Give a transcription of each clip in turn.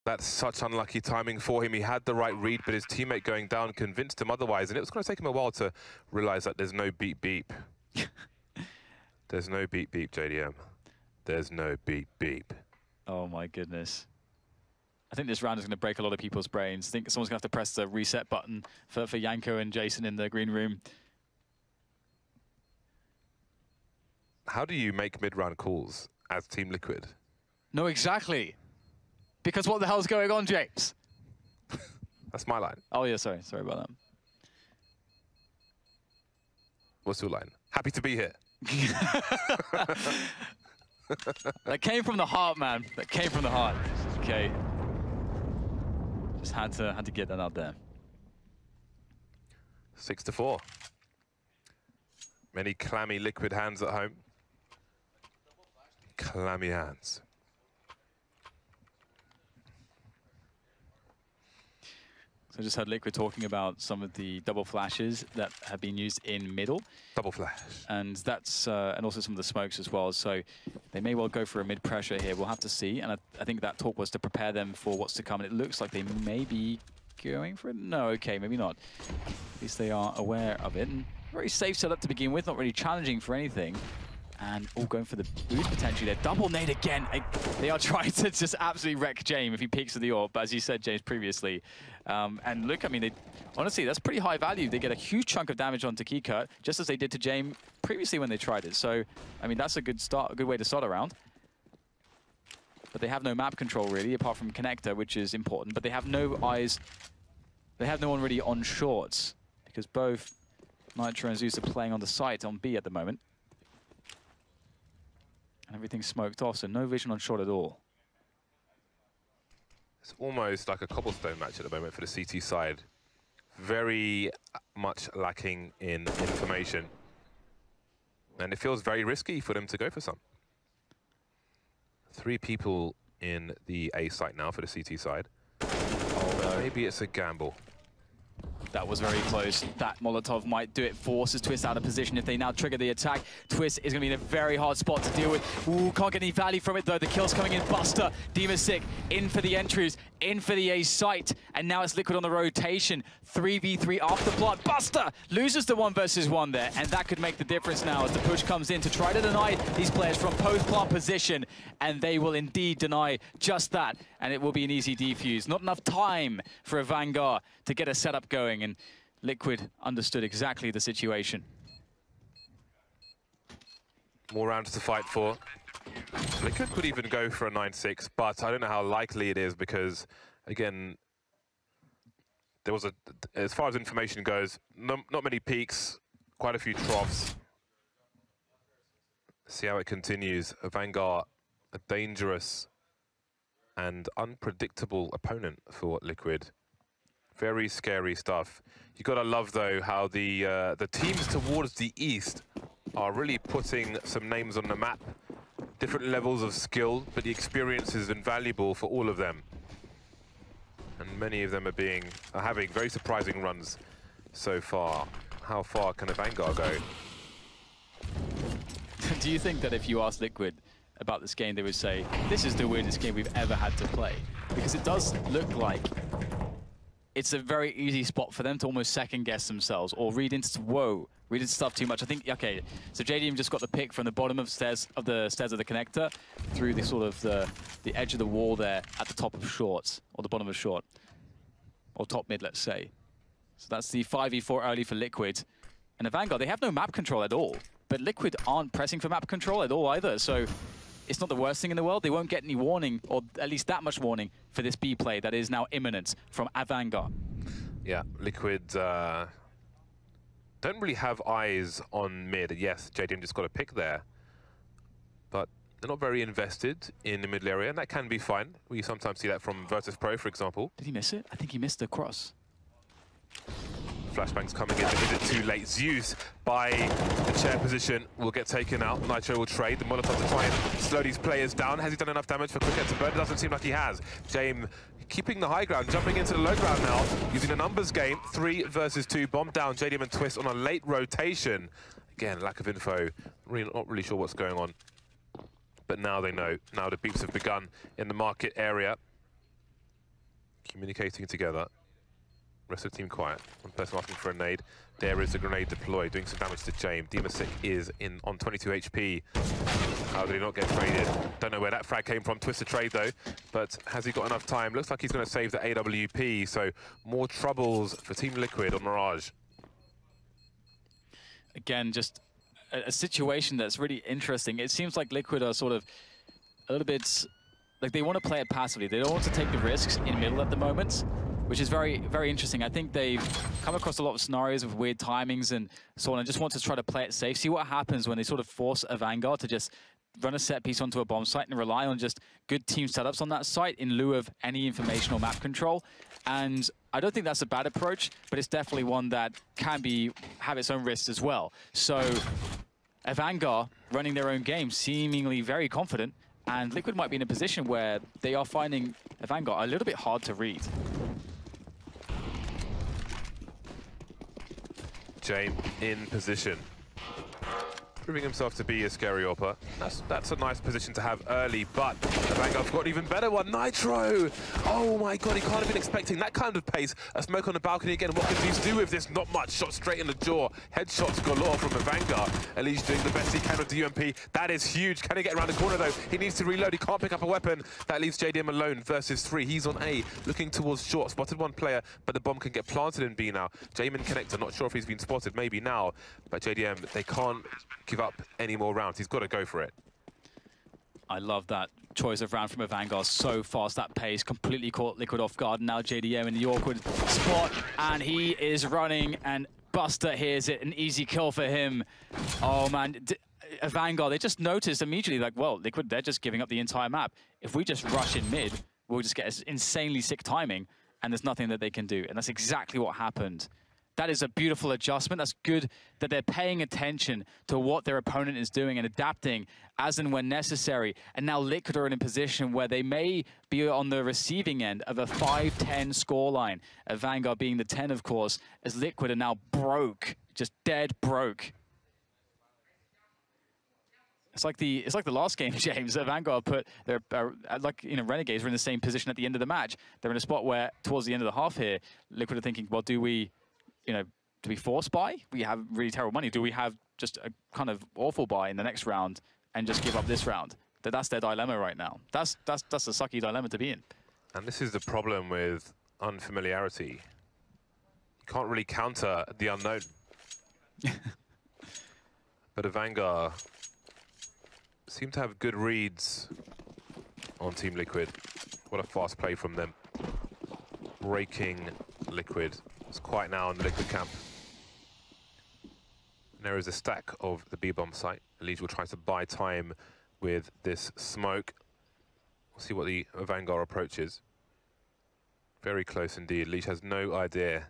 That's such unlucky timing for him. He had the right read, but his teammate going down convinced him otherwise. And it was going to take him a while to realize that there's no beep beep. There's no beep beep, JDM. There's no beep beep. Oh my goodness. I think this round is going to break a lot of people's brains. I think someone's going to have to press the reset button for Yanko and Jason in the green room. How do you make mid-round calls as Team Liquid? No, exactly. Because what the hell's going on, James? That's my line. Oh yeah, sorry about that. What's your line? Happy to be here. That came from the heart, man. That came from the heart. Okay. Just had to get that out there. 6-4. Many clammy Liquid hands at home. Clammy hands. So I just heard Liquid talking about some of the double flashes that have been used in middle. Double flash. And that's and also some of the smokes as well. So they may well go for a mid pressure here. We'll have to see. And I think that talk was to prepare them for what's to come. And it looks like they may be going for it. No, okay, maybe not. At least they are aware of it. And very safe setup to begin with, not really challenging for anything. And all going for the boost potentially there. Double nade again. They are trying to just absolutely wreck James if he peeks to the orb, as you said, James, previously. And look, I mean, honestly, that's pretty high value. They get a huge chunk of damage onto Keycut, just as they did to James previously when they tried it. So, I mean, that's a good start, a good way to start a round. But they have no map control, really, apart from Connector, which is important. But they have no eyes. They have no one really on shorts, because both Nitro and Zeus are playing on the site on B at the moment. And everything's smoked off, so no vision on short at all. It's almost like a cobblestone match at the moment for the CT side. Very much lacking in information. And it feels very risky for them to go for some. 3 people in the A site now for the CT side. Oh, no. Maybe it's a gamble. That was very close. That Molotov might do it. Forces Twist out of position if they now trigger the attack. Twist is going to be in a very hard spot to deal with. Ooh, can't get any value from it though. The kill's coming in. Buster, Demasic, in for the entries, in for the A site. And now it's Liquid on the rotation. 3v3 after plot. Buster loses the 1 versus 1 there. And that could make the difference now as the push comes in to try to deny these players from post-plant position. And they will indeed deny just that. And it will be an easy defuse. Not enough time for a Vanguard to get a setup going. And Liquid understood exactly the situation. More rounds to fight for. Liquid could even go for a 9-6, but I don't know how likely it is because, again, there was as far as information goes, not many peaks, quite a few troughs. See how it continues. A Vanguard, a dangerous and unpredictable opponent for Liquid. Very scary stuff. You gotta love though how the teams towards the east are really putting some names on the map. Different levels of skill, but the experience is invaluable for all of them. And many of them are having very surprising runs so far. How far can a Vanguard go? Do you think that if you asked Liquid about this game, they would say, this is the weirdest game we've ever had to play? Because it does look like it's a very easy spot for them to almost second guess themselves or read into stuff too much. I think, okay, so JDM just got the pick from the bottom of the stairs of the connector through the sort of the edge of the wall there at the top of shorts, or the bottom of short, or top mid, let's say. So that's the 5v4 early for Liquid. And the Vanguard, they have no map control at all, but Liquid aren't pressing for map control at all either, so it's not the worst thing in the world. They won't get any warning, or at least that much warning, for this B play that is now imminent from a Vanguard. Yeah, Liquid don't really have eyes on mid. Yes, JDM just got a pick there, but they're not very invested in the middle area, and that can be fine. We sometimes see that from Virtus Pro, for example. Did he miss it? I think he missed the cross. Flashbang's coming in, is it too late? Zeus, by the chair position, will get taken out. Nitro will trade. The Molotov to try and slow these players down. Has he done enough damage for Cricket to burn? It doesn't seem like he has. James keeping the high ground, jumping into the low ground now, using a numbers game. 3 versus 2, bomb down. JDM and Twist on a late rotation. Again, lack of info. Really, not really sure what's going on. But now they know. Now the beeps have begun in the market area. Communicating together. Rest of the team quiet. One person asking for a nade. There is the grenade deployed, doing some damage to James. Demasik is in on 22 HP. How did he not get traded? Don't know where that frag came from. Twisted trade though, but has he got enough time? Looks like he's going to save the AWP, so more troubles for Team Liquid on Mirage. Again, just a situation that's really interesting. It seems like Liquid are sort of a little bit like they want to play it passively. They don't want to take the risks in middle at the moment, which is very, very interesting. I think they've come across a lot of scenarios with weird timings and so on, and just want to try to play it safe, see what happens when they sort of force a Vanguard to just run a set piece onto a bomb site and rely on just good team setups on that site in lieu of any information or map control. And I don't think that's a bad approach, but it's definitely one that can have its own risks as well. So a Vanguard running their own game, seemingly very confident, and Liquid might be in a position where they are finding a Vanguard a little bit hard to read. James in position. Proving himself to be a scary AWPer. That's a nice position to have early, but the Vanguard's got an even better one. Nitro! Oh my god, he can't have been expecting that kind of pace. A smoke on the balcony again. What can Elise do with this? Not much. Shot straight in the jaw. Headshots galore from the Vanguard. Elise doing the best he can with the UMP. That is huge. Can he get around the corner though? He needs to reload. He can't pick up a weapon. That leaves JDM alone versus 3. He's on A, looking towards short. Spotted one player, but the bomb can get planted in B now. Jamin connector, not sure if he's been spotted. Maybe now, but JDM, they can't give up any more rounds. He's got to go for it. I love that choice of round from a Vanguard. So fast, that pace completely caught Liquid off guard. Now JDM in the awkward spot, and he is running, and Buster hears it. An easy kill for him. Oh man, a Vanguard, they just noticed immediately, like, well, Liquid, they're just giving up the entire map. If we just rush in mid, we'll just get insanely sick timing, and there's nothing that they can do. And that's exactly what happened. That is a beautiful adjustment. That's good that they're paying attention to what their opponent is doing and adapting as and when necessary. And now Liquid are in a position where they may be on the receiving end of a 5-10 scoreline. A Vanguard being the 10, of course, as Liquid are now broke, just dead broke. It's like the last game, James. Vanguard put their Renegades were in the same position at the end of the match. They're in a spot where towards the end of the half here, Liquid are thinking, well, do we force buy? We have really terrible money. Do we have just a kind of awful buy in the next round and just give up this round? That's their dilemma right now. That's a sucky dilemma to be in. And this is the problem with unfamiliarity. You can't really counter the unknown. But a Vanguard seem to have good reads on Team Liquid. What a fast play from them. Breaking Liquid. It's quiet now in the Liquid camp. And there is a stack of the B-bomb site. Elise will try to buy time with this smoke. We'll see what the Vanguard approach is. Very close indeed. Elise has no idea.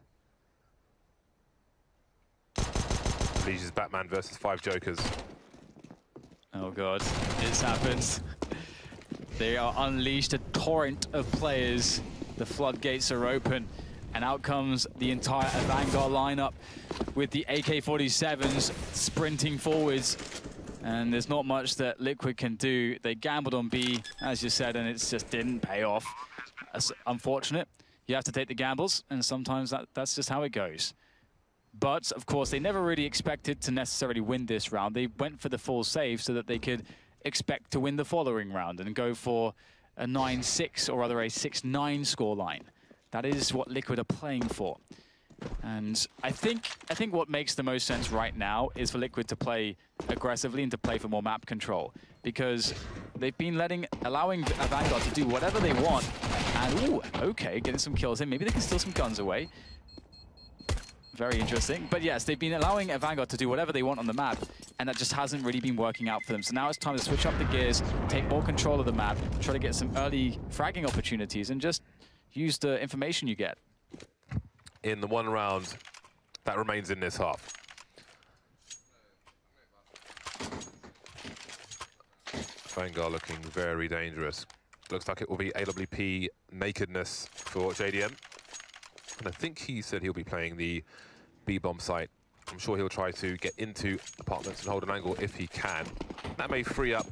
Elise is Batman versus 5 Jokers. Oh god, it's happened. They are unleashed a torrent of players. The floodgates are open. And out comes the entire Vanguard lineup with the AK-47s sprinting forwards. And there's not much that Liquid can do. They gambled on B, as you said, and it just didn't pay off. That's unfortunate. You have to take the gambles, and sometimes that's just how it goes. But, of course, they never really expected to necessarily win this round. They went for the full save so that they could expect to win the following round and go for a 9-6 or rather a 6-9 scoreline. That is what Liquid are playing for. And I think what makes the most sense right now is for Liquid to play aggressively and to play for more map control. Because they've been allowing a Vanguard to do whatever they want. And, ooh, okay, getting some kills in. Maybe they can steal some guns away. Very interesting. But yes, they've been allowing a Vanguard to do whatever they want on the map, and that just hasn't really been working out for them. So now it's time to switch up the gears, take more control of the map, try to get some early fragging opportunities, and just use the information you get. In the one round that remains in this half. Vanguard looking very dangerous. Looks like it will be AWP nakedness for JDM. And I think he said he'll be playing the B-bomb site. I'm sure he'll try to get into apartments and hold an angle if he can. That may free up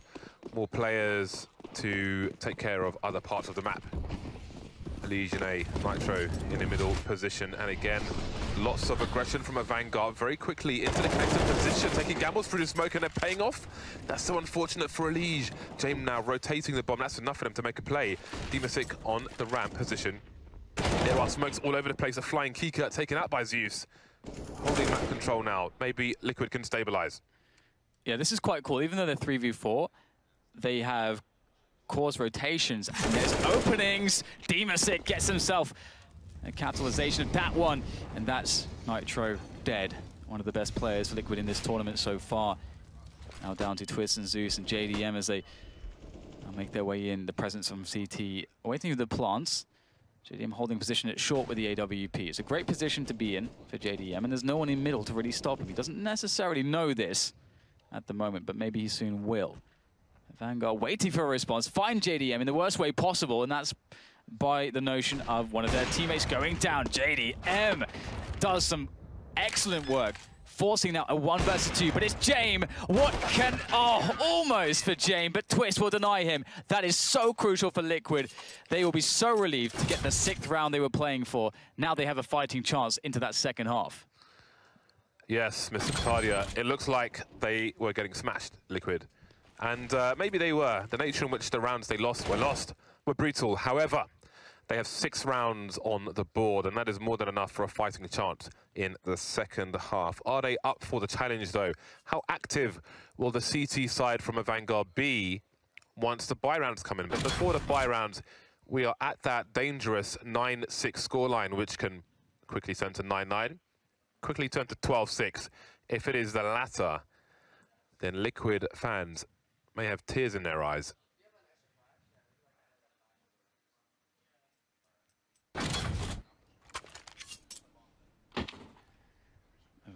more players to take care of other parts of the map. Legion A, Nitro in the middle position, and again, lots of aggression from a Vanguard very quickly into the connected position, taking gambles through the smoke and then paying off. That's so unfortunate for Elige. James now rotating the bomb, that's enough for them to make a play. Dimasic on the ramp position. There are smokes all over the place, a flying Kika taken out by Zeus. Holding map control now, maybe Liquid can stabilize. Yeah, this is quite cool. Even though they're 3v4, they have cause rotations, and there's openings. Dimasic gets himself a capitalization of that one, and that's Nitro dead. One of the best players for Liquid in this tournament so far. Now down to Twist and Zeus and JDM as they make their way in. The presence from CT awaiting the plants. JDM holding position at short with the AWP. It's a great position to be in for JDM, and there's no one in middle to really stop him. He doesn't necessarily know this at the moment, but maybe he soon will. Vanguard waiting for a response, find JDM in the worst way possible, and that's by the notion of one of their teammates going down. JDM does some excellent work, forcing now a 1 versus 2, but it's James. What can, almost for James, but Twist will deny him. That is so crucial for Liquid. They will be so relieved to get the 6th round they were playing for. Now they have a fighting chance into that second half. Yes, Mr. Cardia, it looks like they were getting smashed, Liquid. And maybe they were. The nature in which the rounds they lost were brutal. However, they have 6 rounds on the board, and that is more than enough for a fighting chance in the second half. Are they up for the challenge, though? How active will the CT side from a Vanguard be once the buy rounds come in? But before the buy rounds, we are at that dangerous 9-6 scoreline, which can quickly turn to 9-9, quickly turn to 12-6. If it is the latter, then Liquid fans may have tears in their eyes.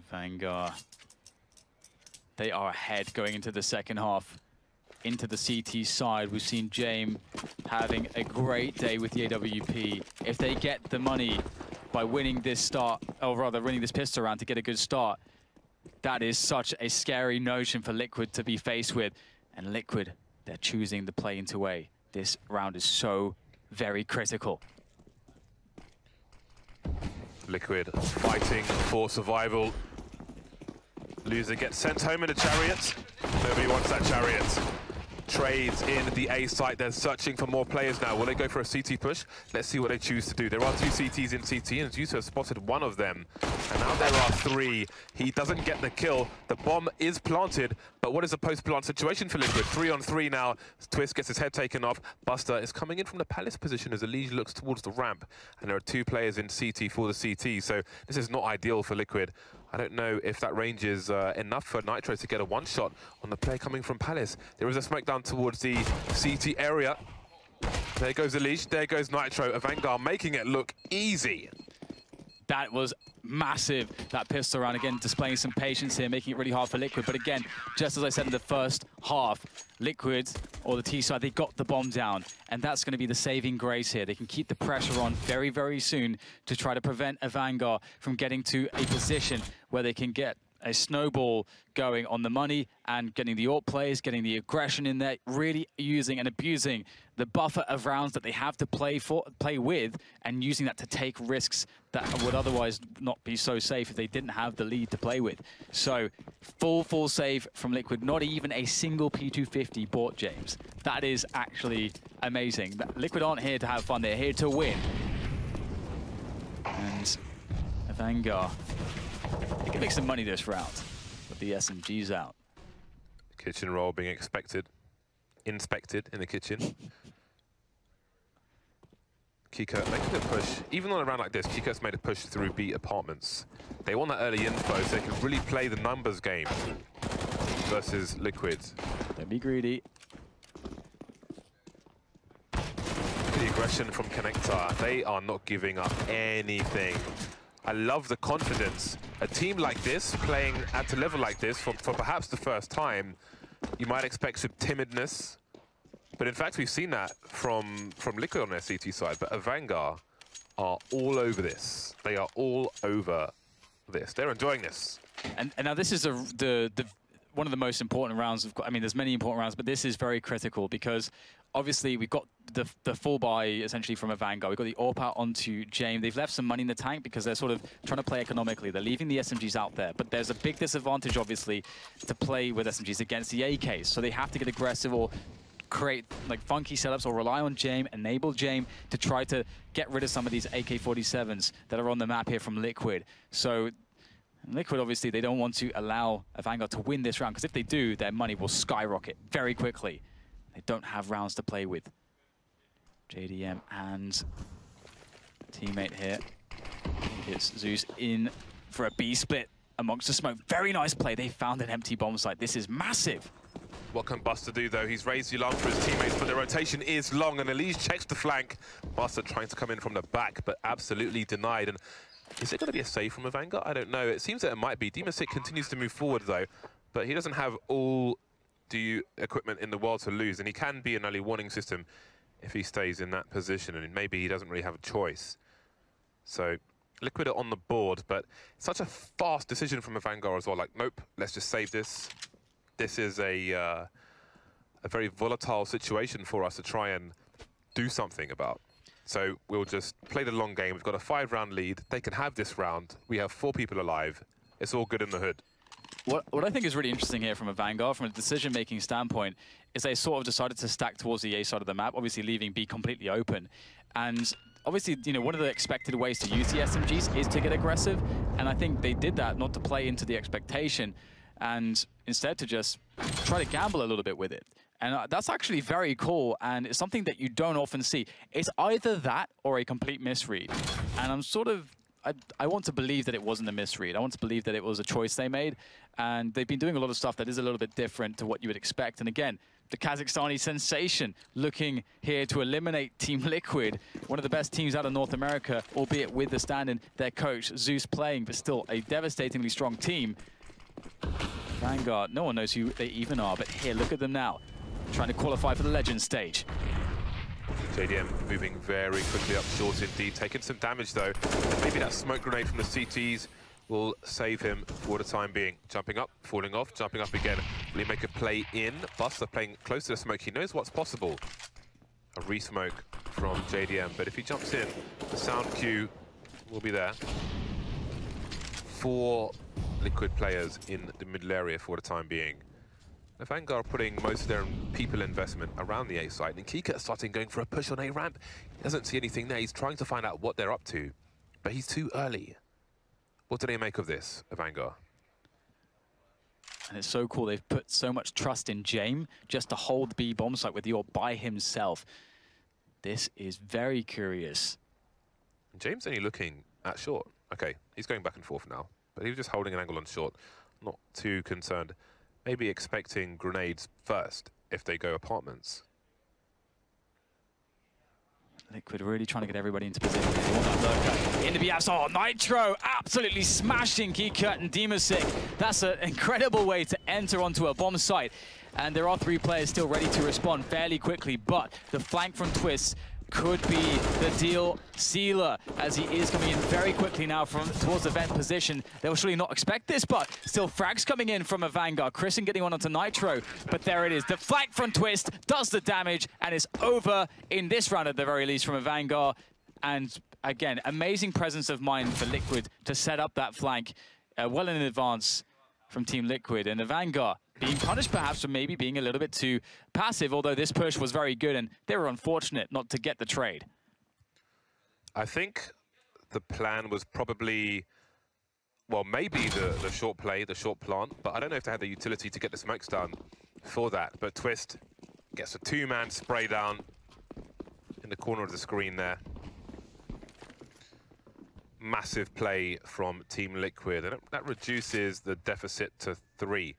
Vanguard, they are ahead going into the second half. Into the CT side, we've seen James having a great day with the AWP. If they get the money by winning this start, or rather winning this pistol round to get a good start, that is such a scary notion for Liquid to be faced with. And Liquid, they're choosing the play into A. This round is so very critical. Liquid fighting for survival. Loser gets sent home in a chariot. Nobody wants that chariot. Trades in the A site. They're searching for more players now. Will they go for a CT push? Let's see what they choose to do. There are 2 CTs in CT, and Zeus has spotted one of them. And now there are 3. He doesn't get the kill. The bomb is planted, but what is the post-plant situation for Liquid? 3 on 3 now. Twist gets his head taken off. Buster is coming in from the Palace position as Elige looks towards the ramp. And there are 2 players in CT for the CT, so this is not ideal for Liquid. I don't know if that range is enough for Nitro to get a one-shot on the player coming from Palace. There is a smoke down towards the CT area. There goes Elige, there goes Nitro. A Vanguard making it look easy. That was massive, that pistol round. Again, displaying some patience here, making it really hard for Liquid. But again, just as I said in the first half, Liquid, or the T side, they got the bomb down. And that's going to be the saving grace here. They can keep the pressure on very, very soon to try to prevent a Vanguard from getting to a position where they can get a snowball going on the money and getting the AWP plays, getting the aggression in there, really using and abusing the buffer of rounds that they have to play with, and using that to take risks that would otherwise not be so safe if they didn't have the lead to play with. So full save from Liquid, not even a single P250 bought, James. That is actually amazing. Liquid aren't here to have fun, they're here to win. And Vanguard, they can make some money this round with the SMGs out. Kitchen roll being inspected in the kitchen. Kika making a push. Even on a round like this, Kika's made a push through B apartments. They want that early info so they can really play the numbers game versus Liquid. Don't be greedy. The aggression from Connector. They are not giving up anything. I love the confidence. A team like this, playing at a level like this for perhaps the first time, you might expect some timidness. But in fact, we've seen that from Liquid on their CT side. But Vanguard are all over this. They are all over this. They're enjoying this. And now this is one of the most important rounds. I mean, there's many important rounds, but this is very critical because obviously we've got the full buy essentially from a Vanguard. We've got the AWP out onto James. They've left some money in the tank because they're sort of trying to play economically. They're leaving the SMGs out there, but there's a big disadvantage, obviously, to play with SMGs against the AKs. So they have to get aggressive or create like funky setups or rely on James, enable James to try to get rid of some of these AK-47s that are on the map here from Liquid. So Liquid, obviously, they don't want to allow a Vanguard to win this round, because if they do, their money will skyrocket very quickly. They don't have rounds to play with. JDM and teammate here. It's Zeus in for a B split amongst the smoke. Very nice play. They found an empty bomb site. This is massive. What can Buster do, though? He's raised the alarm for his teammates, but the rotation is long, and Elise checks the flank. Buster trying to come in from the back, but absolutely denied. And is it going to be a save from a Vanguard? I don't know. It seems that it might be. Demasik continues to move forward, though, but he doesn't have all the equipment in the world to lose, and he can be an early warning system if he stays in that position, and maybe he doesn't really have a choice. So Liquid are on the board, but such a fast decision from a Vanguard as well. Like, nope, let's just save this. This is a very volatile situation for us to try and do something about. So we'll just play the long game. We've got a 5-round lead. They can have this round. We have 4 people alive. It's all good in the hood. What I think is really interesting here from a Vanguard, from a decision-making standpoint, is they sort of decided to stack towards the A side of the map, obviously leaving B completely open. And obviously, you know, one of the expected ways to use the SMGs is to get aggressive. And I think they did that not to play into the expectation, and instead to just try to gamble a little bit with it. And that's actually very cool, and it's something that you don't often see. It's either that or a complete misread. And I'm sort of, I want to believe that it wasn't a misread. I want to believe that it was a choice they made. And they've been doing a lot of stuff that is a little bit different to what you would expect. And again, the Kazakhstani sensation looking here to eliminate Team Liquid, one of the best teams out of North America, albeit with the stand-in, their coach, Zeus, playing, but still a devastatingly strong team. Vanguard, no one knows who they even are, but here, look at them now, trying to qualify for the Legends stage. JDM moving very quickly up short indeed, taking some damage though. Maybe that smoke grenade from the CTs will save him for the time being. Jumping up, falling off, jumping up again. Will he make a play in? Buster playing close to the smoke. He knows what's possible. A re-smoke from JDM, but if he jumps in, the sound cue will be there. 4 Liquid players in the middle area for the time being. The Vanguard putting most of their people investment around the A site, and Kika starting going for a push on A ramp. He doesn't see anything there. He's trying to find out what they're up to, but he's too early. What do they make of this, a Vanguard? And it's so cool. They've put so much trust in James just to hold B bomb site with Yor by himself. This is very curious. James only looking at short. Okay, he's going back and forth now, but he was just holding an angle on short. Not too concerned. Maybe expecting grenades first if they go apartments. Liquid really trying to get everybody into position. They want that lurker. In the BFs. Oh, Nitro absolutely smashing Kika and Demasik. That's an incredible way to enter onto a bomb site. And there are 3 players still ready to respond fairly quickly, but the flank from Twist could be the deal sealer, as he is coming in very quickly now from towards the vent position. They will surely not expect this, but still frags coming in from a Vanguard. Chrisen getting one onto Nitro, but there it is. The flank from Twist does the damage, and it's over in this round at the very least from a Vanguard. And again, amazing presence of mind for Liquid to set up that flank well in advance from Team Liquid. And the Vanguard being punished perhaps for maybe being a little bit too passive, although this push was very good and they were unfortunate not to get the trade. I think the plan was probably, well, maybe the short play, the short plant, but I don't know if they had the utility to get the smokes down for that. But Twist gets a 2-man spray down in the corner of the screen there. Massive play from Team Liquid, and that reduces the deficit to 3.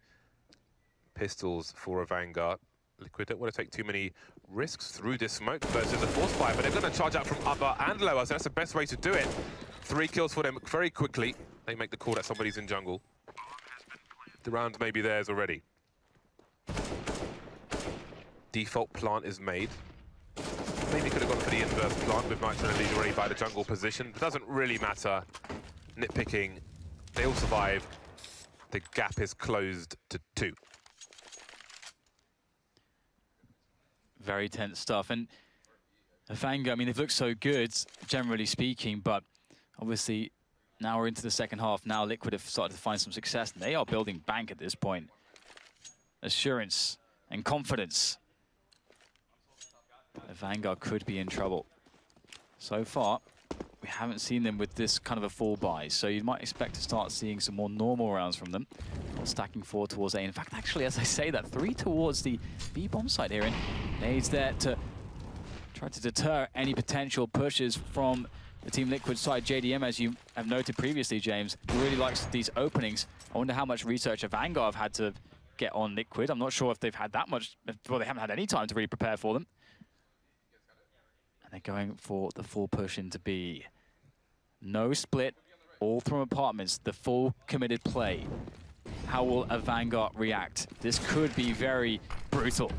Pistols for a Vanguard. Liquid don't want to take too many risks through this smoke versus a force fire, but they're going to charge out from upper and lower, so that's the best way to do it. 3 kills for them very quickly. They make the call that somebody's in jungle. The round may be theirs already. Default plant is made. Maybe could have gone for the inverse plant with Nitro and Elise already by the jungle position, but doesn't really matter. Nitpicking, they all survive. The gap is closed to 2. Very tense stuff. And Vanguard, I mean, they've looked so good, generally speaking, but obviously now we're into the second half. Now Liquid have started to find some success, and they are building bank at this point. Assurance and confidence. Vanguard could be in trouble. So far, we haven't seen them with this kind of a full buy, so you might expect to start seeing some more normal rounds from them. Not stacking 4 towards A. In fact, actually, as I say that, 3 towards the B bomb side here, and Nade's there to try to deter any potential pushes from the Team Liquid side. JDM, as you have noted previously, James, really likes these openings. I wonder how much research Vanguard have had to get on Liquid. I'm not sure if they've had that much, well, they haven't had any time to really prepare for them. And they're going for the full push into B. No split, all from apartments, the full committed play. How will a Vanguard react? This could be very brutal.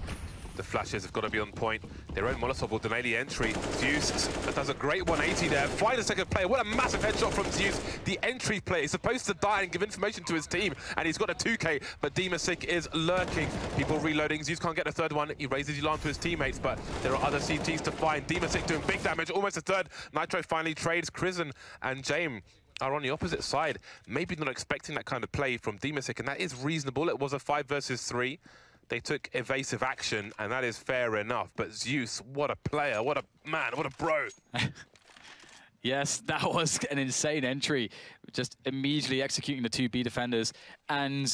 The flashes have got to be on point. Their own Molotov will delay the entry. Zeus does a great 180 there. Find a second player. What a massive headshot from Zeus. The entry player is supposed to die and give information to his team, and he's got a 2K, but Demasik is lurking. People reloading. Zeus can't get the third one. He raises the alarm to his teammates, but there are other CTs to find. Demasik doing big damage, almost a third. Nitro finally trades. Krizen and James are on the opposite side. Maybe not expecting that kind of play from Demasik, and that is reasonable. It was a 5 versus 3. They took evasive action, and that is fair enough. But Zeus, what a player, what a man, what a bro. Yes, that was an insane entry, just immediately executing the 2 B defenders. And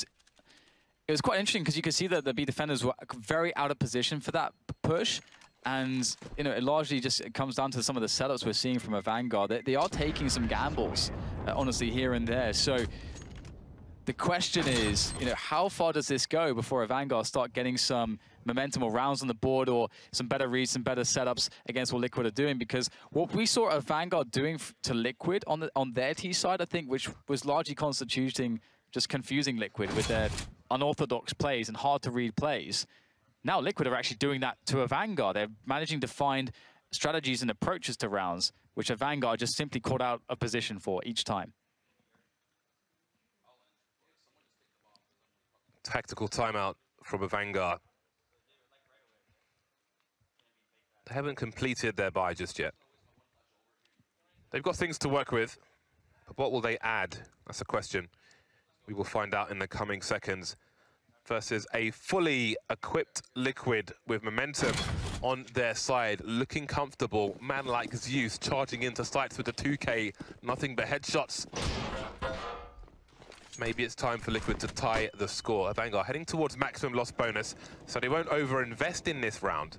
it was quite interesting because you could see that the B defenders were very out of position for that push. And, you know, it largely just comes down to some of the setups we're seeing from a Vanguard. They are taking some gambles, honestly, here and there. So the question is, you know, how far does this go before a Vanguard start getting some momentum or rounds on the board, or some better reads, some better setups against what Liquid are doing? Because what we saw a Vanguard doing to Liquid on their T side, I think, which was largely constituting just confusing Liquid with their unorthodox plays and hard to read plays. Now Liquid are actually doing that to a Vanguard. They're managing to find strategies and approaches to rounds, which a Vanguard just simply caught out of position for each time. Tactical timeout from a Vanguard. They haven't completed their buy just yet. They've got things to work with, but what will they add? That's a question we will find out in the coming seconds. Versus a fully equipped Liquid with momentum on their side, looking comfortable. Man like Zeus charging into sights with the 2K, nothing but headshots. Maybe it's time for Liquid to tie the score. Vanguard heading towards maximum loss bonus, so they won't over-invest in this round.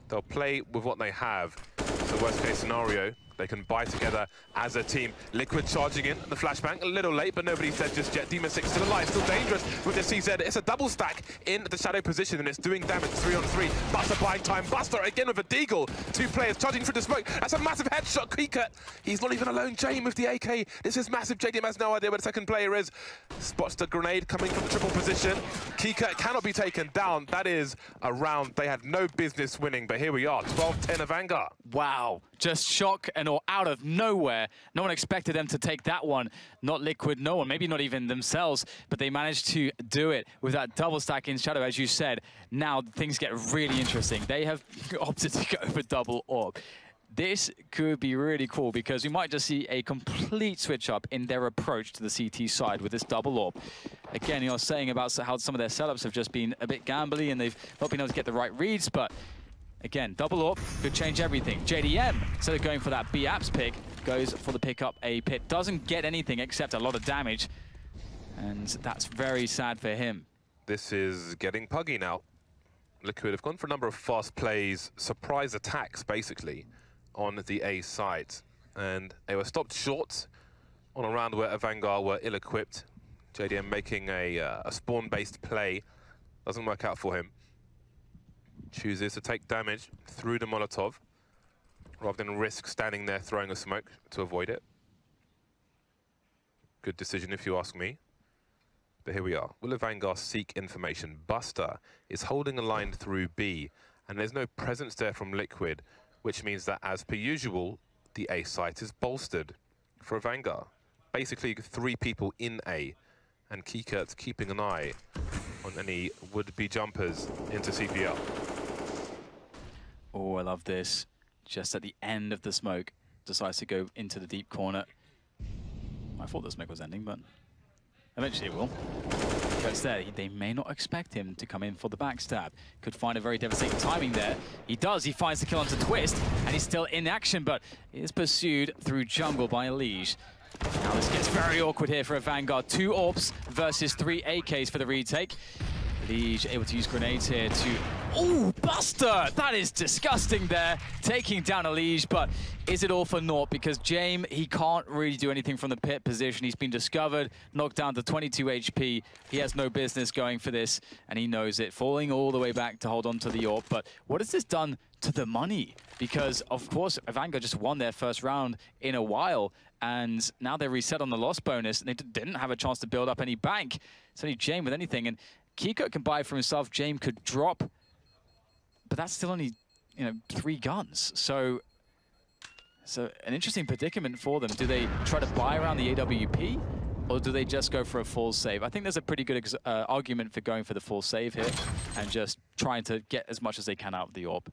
They'll play with what they have. So worst case scenario, they can buy together as a team. Liquid charging in, the flashbang, a little late, but nobody said just yet. Demasik still alive, still dangerous with the CZ. It's a double stack in the shadow position, and it's doing damage 3 on 3. Buster buying time. Buster again with a deagle. 2 players charging through the smoke. That's a massive headshot. Kika, he's not even alone. Jane with the AK. This is massive. JDM has no idea where the second player is. Spots the grenade coming from the triple position. Kika cannot be taken down. That is a round they had no business winning, but here we are, 12-10 of Vanguard. Wow, just shock and all out of nowhere. No one expected them to take that one. Not Liquid, no one, maybe not even themselves, but they managed to do it with that double stack in shadow, as you said. Now things get really interesting. They have opted to go for double orb. This could be really cool because we might just see a complete switch up in their approach to the CT side with this double orb. Again, you're saying about how some of their setups have just been a bit gambly and they've not been able to get the right reads, but again, double orb could change everything. JDM, instead of going for that B apps pick, goes for the pickup A pit. Doesn't get anything except a lot of damage, and that's very sad for him. This is getting puggy now. Liquid have gone for a number of fast plays, surprise attacks, basically, on the A side. And they were stopped short on a round where a Vanguard were ill-equipped. JDM making a spawn-based play. Doesn't work out for him. Chooses to take damage through the Molotov, rather than risk standing there throwing a smoke to avoid it. Good decision if you ask me. But here we are. Will a Vanguard seek information? Buster is holding a line through B, and there's no presence there from Liquid, which means that, as per usual, the A site is bolstered for a Vanguard. Basically, 3 people in A, and Kikert's keeping an eye on any would-be jumpers into CPL. Oh, I love this. Just at the end of the smoke, decides to go into the deep corner. I thought the smoke was ending, but eventually it will. But there, they may not expect him to come in for the backstab. Could find a very devastating timing there. He does, he finds the kill onto Twist, and he's still in action, but is pursued through jungle by Liege. Now this gets very awkward here for a Vanguard. 2 AWPs versus 3 AKs for the retake. Liege able to use grenades here to... Ooh, Buster! That is disgusting there, taking down a Liege, but is it all for naught? Because James, he can't really do anything from the pit position. He's been discovered, knocked down to 22 HP. He has no business going for this, and he knows it. Falling all the way back to hold on to the AWP, but what has this done to the money? Because, of course, Vanguard just won their first round in a while, and now they're reset on the loss bonus, and they didn't have a chance to build up any bank. It's only James with anything, and Kiko can buy for himself. James could drop, but that's still only, 3 guns. So an interesting predicament for them. Do they try to buy around the AWP, or do they just go for a full save? I think there's a pretty good argument for going for the full save here and just trying to get as much as they can out of the AWP.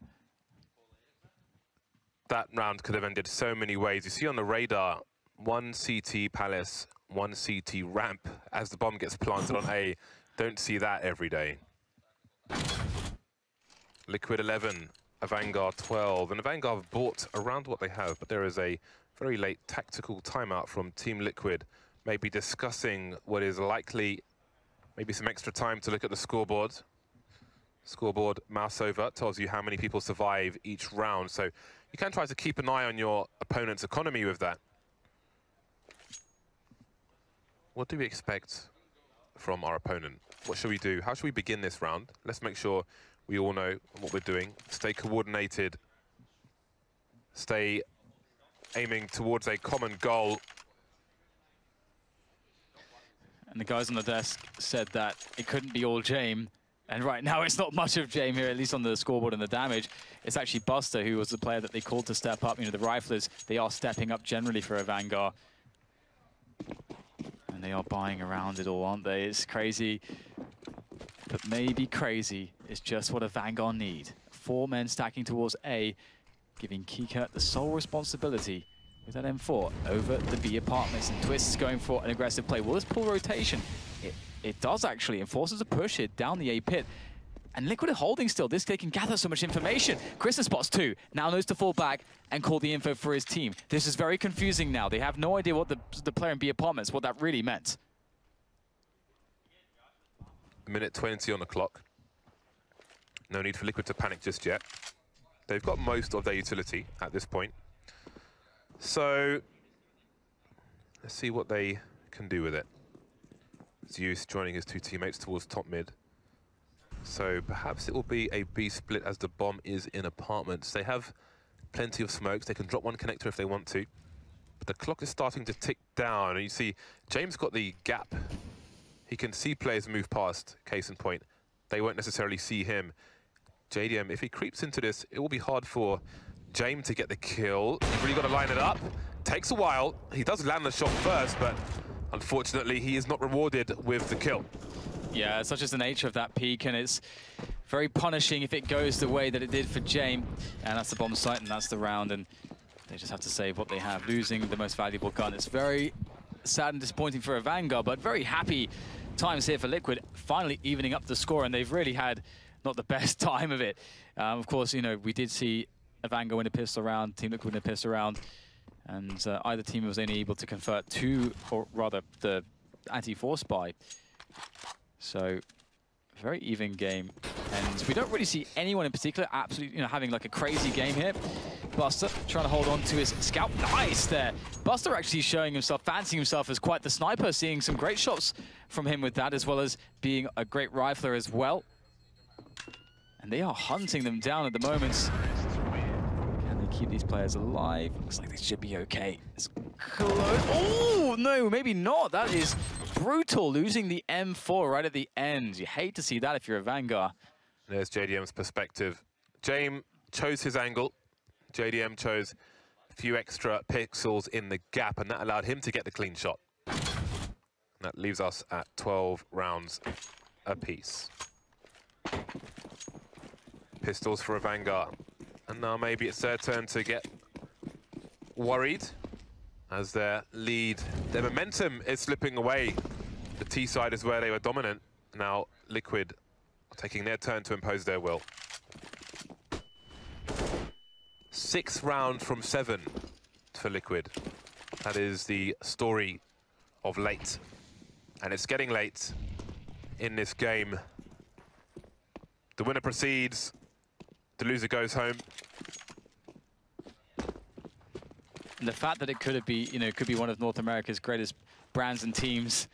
That round could have ended so many ways. You see on the radar, 1 CT Palace, 1 CT ramp as the bomb gets planted on A. Don't see that every day. Liquid 11, a Vanguard 12, and a Vanguard have bought around what they have, but there is a very late tactical timeout from Team Liquid, maybe discussing what is likely maybe some extra time to look at the scoreboard. Scoreboard mouse over tells you how many people survive each round, so you can try to keep an eye on your opponent's economy with that. What do we expect from our opponent? What should we do? How should we begin this round? Let's make sure we all know what we're doing. Stay coordinated. Stay aiming towards a common goal. And the guys on the desk said that it couldn't be all James. And right now it's not much of James here, at least on the scoreboard and the damage. It's actually Buster who was the player that they called to step up. The riflers, they are stepping up generally for a Vanguard. And they are buying around it all, aren't they? It's crazy. But maybe crazy is just what a Vanguard need. 4 men stacking towards A, giving Kika the sole responsibility with that M4 over the B apartments. And Twist is going for an aggressive play. Will this pull rotation? It does actually, and forces a push it down the A pit. And Liquid are holding still. This they can gather so much information. Kristen spots 2, now knows to fall back and call the info for his team. This is very confusing now. They have no idea what the player in B apartments, what that really meant. Minute 20 on the clock. No need for Liquid to panic just yet. They've got most of their utility at this point. So let's see what they can do with it. Zeus joining his 2 teammates towards top mid. So perhaps it will be a B split as the bomb is in apartments. They have plenty of smokes. They can drop 1 connector if they want to. But the clock is starting to tick down. And you see James got the gap. He can see players move past, case in point. They won't necessarily see him. JDM, if he creeps into this, it will be hard for James to get the kill. You've really got to line it up. Takes a while. He does land the shot first, but unfortunately, he is not rewarded with the kill. Yeah, such is the nature of that peak, and it's very punishing if it goes the way that it did for James. And that's the bomb site, and that's the round, and they just have to save what they have, losing the most valuable gun. It's very sad and disappointing for a Vanguard, but very happy times here for Liquid, finally evening up the score, and they've really had not the best time of it. Of course, we did see a Vanguard win a pistol round, Team Liquid win a pistol round, and either team was only able to convert 2, or rather the anti-force buy. So, very even game, and we don't really see anyone in particular absolutely, having like a crazy game here. Buster trying to hold on to his scout. Nice there. Buster actually showing himself, fancying himself as quite the sniper, seeing some great shots from him with that, as well as being a great rifler as well. And they are hunting them down at the moment. Can they keep these players alive? Looks like they should be okay. It's close. Oh, no, maybe not. That is brutal, losing the M4 right at the end. You hate to see that if you're a Vanguard. There's JDM's perspective. James chose his angle. JDM chose a few extra pixels in the gap, and that allowed him to get the clean shot. And that leaves us at 12 rounds apiece. Pistols for a Vanguard. And now maybe it's their turn to get worried as their lead, their momentum is slipping away. The T side is where they were dominant. Now Liquid are taking their turn to impose their will. 6th round from 7 for Liquid. That is the story of late. And it's getting late in this game. The winner proceeds, the loser goes home. And the fact that it could be, could be one of North America's greatest brands and teams,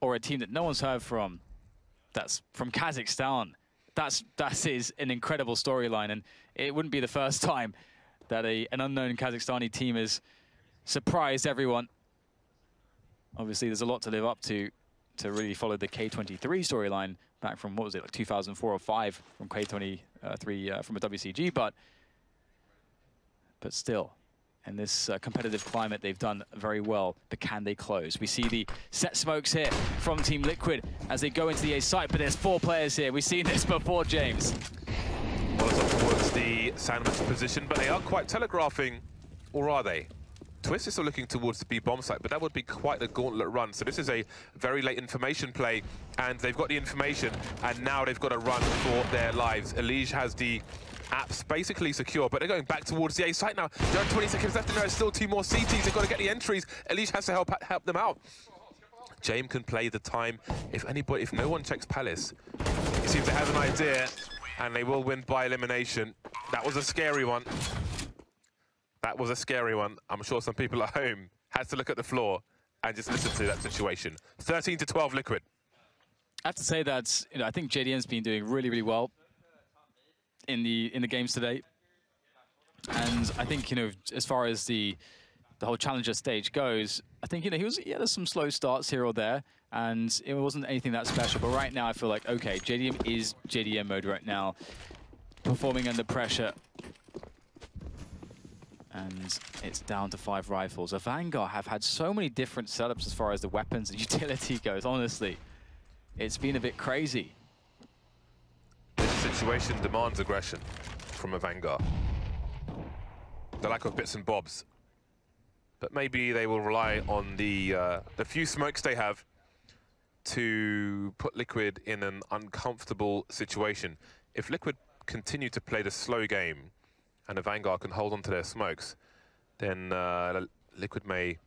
or a team that no one's heard from, that's from Kazakhstan. That is an incredible storyline, and it wouldn't be the first time that an unknown Kazakhstani team has surprised everyone. Obviously, there's a lot to live up to really follow the K23 storyline back from, what was it, like 2004 or 5 from K23 from a WCG, but still. In this competitive climate, they've done very well, but can they close? We see the set smokes here from Team Liquid as they go into the A site, but there's 4 players here. We've seen this before, James. Well, it's up towards the sandwich position, but they are quite telegraphing, or are they? Twist is still looking towards the B bomb site, but that would be quite a gauntlet run. So this is a very late information play, and they've got the information, and now they've got to run for their lives. Elige has the apps basically secure, but they're going back towards the A site now. There are 20 seconds left, and there are still 2 more CTs. They've got to get the entries. Elige has to help them out. James can play the time. If no one checks Palace, it seems they have an idea, and they will win by elimination. That was a scary one. That was a scary one. I'm sure some people at home had to look at the floor and just listen to that situation. 13-12 Liquid. I have to say that I think JDM's been doing really, really well in the games today, and I think as far as the whole challenger stage goes, I think there's some slow starts here or there, and it wasn't anything that special. But right now, I feel like okay, JDM is JDM mode right now, performing under pressure. And it's down to 5 rifles. Vanguard have had so many different setups as far as the weapons and utility goes, honestly. It's been a bit crazy. This situation demands aggression from a Vanguard. The lack of bits and bobs. But maybe they will rely on the few smokes they have to put Liquid in an uncomfortable situation. If Liquid continue to play the slow game, and the Vanguard can hold on to their smokes, then Liquid may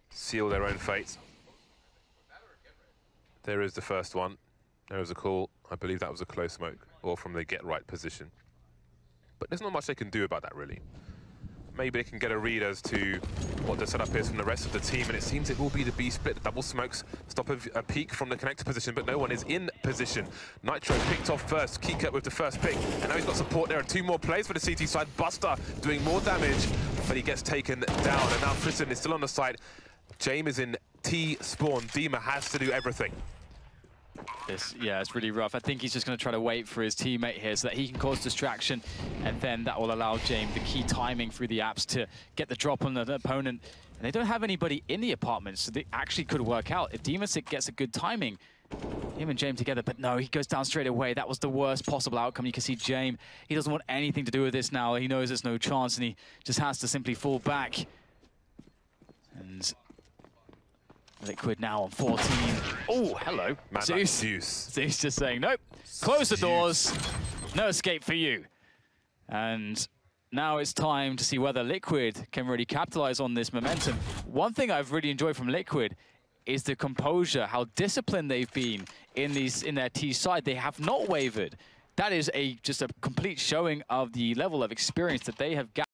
seal their own fate. There is the first one. There is a call. I believe that was a close smoke, or from the get right position. But there's not much they can do about that, really. Maybe they can get a read as to what the setup is from the rest of the team, and it seems it will be the B split. The double smokes stop a peek from the connector position, but no one is in position. Nitro picked off first, Kika with the first pick, and now he's got support. There are 2 more plays for the CT side. Buster doing more damage, but he gets taken down, and now Tristan is still on the side. James is in T spawn. Dima has to do everything. Yeah, it's really rough. I think he's just going to try to wait for his teammate here so that he can cause distraction, and then that will allow James the key timing through the apps to get the drop on the opponent. And they don't have anybody in the apartment, so they actually could work out. If Demasic gets a good timing, him and James together, but no, he goes down straight away. That was the worst possible outcome. You can see James, he doesn't want anything to do with this now. He knows there's no chance, and he just has to simply fall back. And Liquid now on 14. Oh, hello. Man, Zeus. Zeus just saying, nope, close the doors. No escape for you. And now it's time to see whether Liquid can really capitalize on this momentum. One thing I've really enjoyed from Liquid is the composure, how disciplined they've been in their T side. They have not wavered. That is just a complete showing of the level of experience that they have gathered.